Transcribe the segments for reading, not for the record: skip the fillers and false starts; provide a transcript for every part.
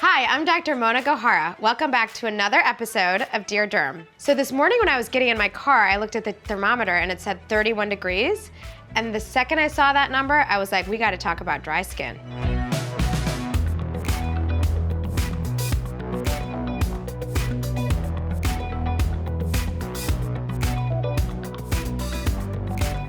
Hi, I'm Dr. Mona Gohara. Welcome back to another episode of Dear Derm. So this morning when I was getting in my car, I looked at the thermometer and it said 31 degrees. And the second I saw that number, I was like, we gotta talk about dry skin.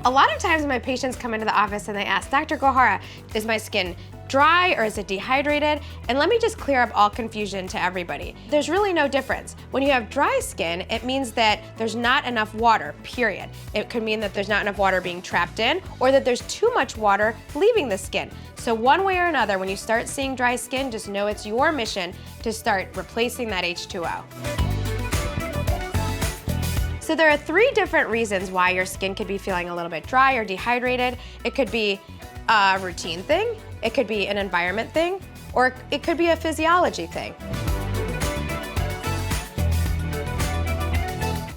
A lot of times my patients come into the office and they ask, Dr. Gohara, is my skin dry or is it dehydrated? And let me just clear up all confusion to everybody. There's really no difference. When you have dry skin, it means that there's not enough water, period. It could mean that there's not enough water being trapped in or that there's too much water leaving the skin. So one way or another, when you start seeing dry skin, just know it's your mission to start replacing that H2O. So there are 3 different reasons why your skin could be feeling a little bit dry or dehydrated. It could be a routine thing, it could be an environment thing, or it could be a physiology thing.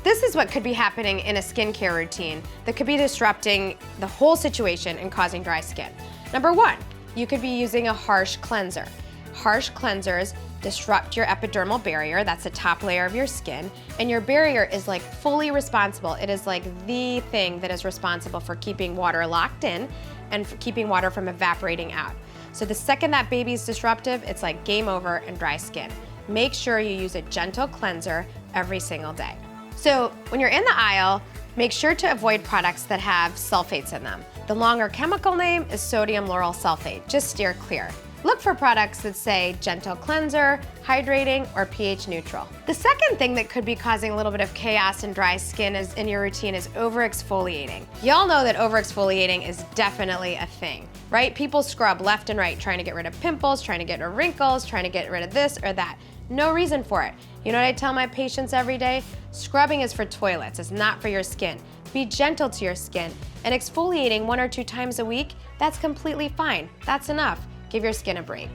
This is what could be happening in a skincare routine that could be disrupting the whole situation and causing dry skin. Number 1, you could be using a harsh cleanser. Harsh cleansers disrupt your epidermal barrier, that's the top layer of your skin, and your barrier is like fully responsible. It is like the thing that is responsible for keeping water locked in and for keeping water from evaporating out. So the second that baby's disruptive, it's like game over and dry skin. Make sure you use a gentle cleanser every single day. So when you're in the aisle, make sure to avoid products that have sulfates in them. The longer chemical name is sodium lauryl sulfate. Just steer clear. Look for products that say gentle cleanser, hydrating, or pH neutral. The second thing that could be causing a little bit of chaos and dry skin in your routine is over-exfoliating. Y'all know that over-exfoliating is definitely a thing, right? People scrub left and right trying to get rid of pimples, trying to get rid of wrinkles, trying to get rid of this or that. No reason for it. You know what I tell my patients every day? Scrubbing is for toilets, it's not for your skin. Be gentle to your skin, and exfoliating 1 or 2 times a week, that's completely fine. That's enough. Give your skin a break.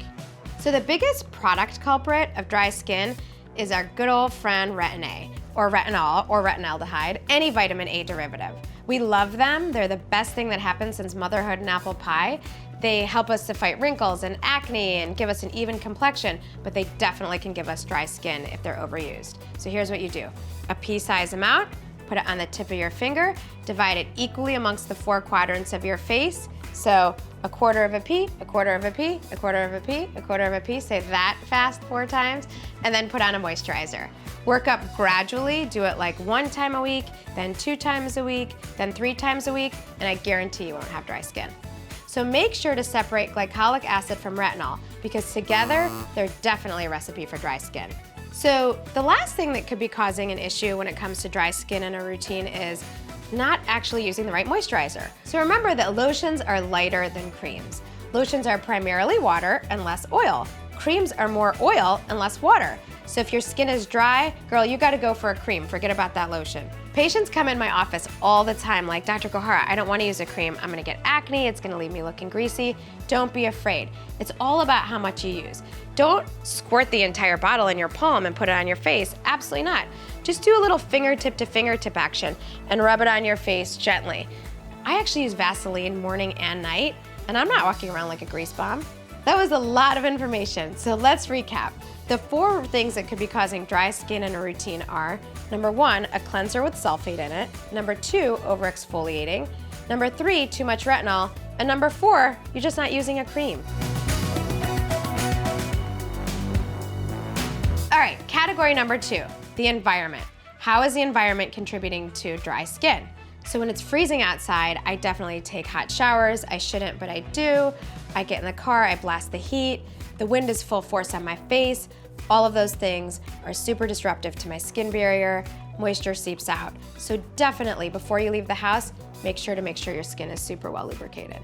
So the biggest product culprit of dry skin is our good old friend retin-A, or retinol, or retinaldehyde, any vitamin A derivative. We love them. They're the best thing that happened since motherhood and apple pie. They help us to fight wrinkles and acne and give us an even complexion, but they definitely can give us dry skin if they're overused. So here's what you do. A pea-sized amount, put it on the tip of your finger, divide it equally amongst the 4 quadrants of your face. So a quarter of a pea, a quarter of a pea, a quarter of a pea, a quarter of a pea. Say that fast 4 times, and then put on a moisturizer. Work up gradually, do it like 1 time a week, then 2 times a week, then 3 times a week, and I guarantee you won't have dry skin. So make sure to separate glycolic acid from retinol, because together, they're definitely a recipe for dry skin. So the last thing that could be causing an issue when it comes to dry skin in a routine is not actually using the right moisturizer. So remember that lotions are lighter than creams. Lotions are primarily water and less oil. Creams are more oil and less water. So if your skin is dry, girl, you gotta go for a cream. Forget about that lotion. Patients come in my office all the time like, Dr. Gohara, I don't wanna use a cream. I'm gonna get acne, it's gonna leave me looking greasy. Don't be afraid. It's all about how much you use. Don't squirt the entire bottle in your palm and put it on your face. Absolutely not. Just do a little fingertip to fingertip action and rub it on your face gently. I actually use Vaseline morning and night, and I'm not walking around like a grease bomb. That was a lot of information, so let's recap. The 4 things that could be causing dry skin in a routine are, number 1, a cleanser with sulfate in it, number 2, over-exfoliating, number 3, too much retinol, and number 4, you're just not using a cream. All right, category number 2, the environment. How is the environment contributing to dry skin? So when it's freezing outside, I definitely take hot showers. I shouldn't, but I do. I get in the car, I blast the heat. The wind is full force on my face. All of those things are super disruptive to my skin barrier. Moisture seeps out. So definitely, before you leave the house, make sure your skin is super well lubricated.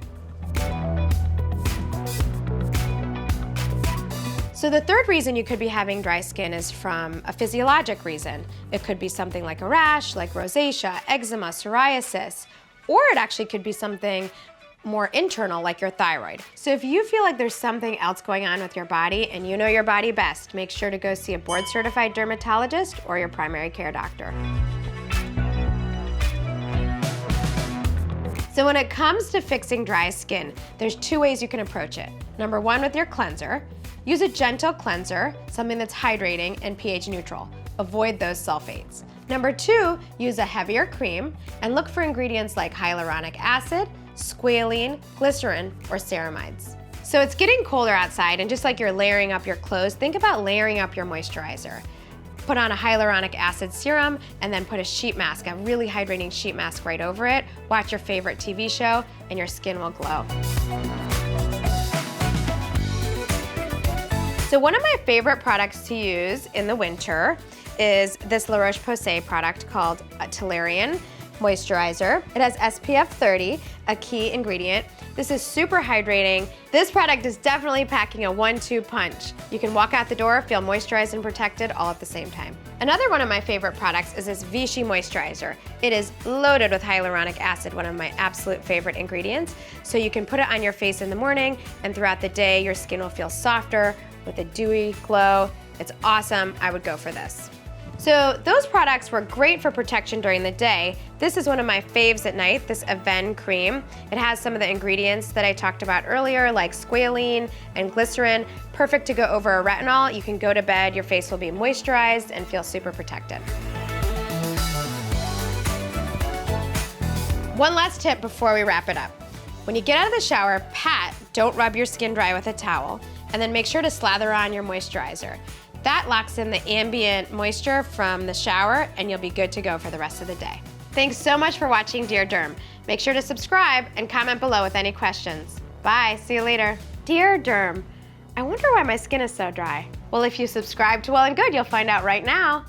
So the third reason you could be having dry skin is from a physiologic reason. It could be something like a rash, like rosacea, eczema, psoriasis, or it actually could be something more internal, like your thyroid. So if you feel like there's something else going on with your body and you know your body best, make sure to go see a board-certified dermatologist or your primary care doctor. So when it comes to fixing dry skin, there's 2 ways you can approach it. Number 1, with your cleanser. Use a gentle cleanser, something that's hydrating and pH neutral. Avoid those sulfates. Number 2, use a heavier cream and look for ingredients like hyaluronic acid, squalene, glycerin, or ceramides. So it's getting colder outside, and just like you're layering up your clothes, think about layering up your moisturizer. Put on a hyaluronic acid serum and then put a sheet mask, a really hydrating sheet mask right over it. Watch your favorite TV show and your skin will glow. So one of my favorite products to use in the winter is this La Roche-Posay product called Toleriane Moisturizer. It has SPF 30, a key ingredient. This is super hydrating. This product is definitely packing a 1-2 punch. You can walk out the door, feel moisturized and protected all at the same time. Another one of my favorite products is this Vichy Moisturizer. It is loaded with hyaluronic acid, one of my absolute favorite ingredients. So you can put it on your face in the morning, and throughout the day, your skin will feel softer with a dewy glow. It's awesome. I would go for this. So those products were great for protection during the day. This is one of my faves at night, this Aven cream. It has some of the ingredients that I talked about earlier, like squalene and glycerin. Perfect to go over a retinol. You can go to bed, your face will be moisturized and feel super protected. One last tip before we wrap it up. When you get out of the shower, pat, don't rub your skin dry with a towel, and then make sure to slather on your moisturizer. That locks in the ambient moisture from the shower, and you'll be good to go for the rest of the day. Thanks so much for watching Dear Derm. Make sure to subscribe and comment below with any questions. Bye, see you later. Dear Derm, I wonder why my skin is so dry. Well, if you subscribe to Well+Good, you'll find out right now.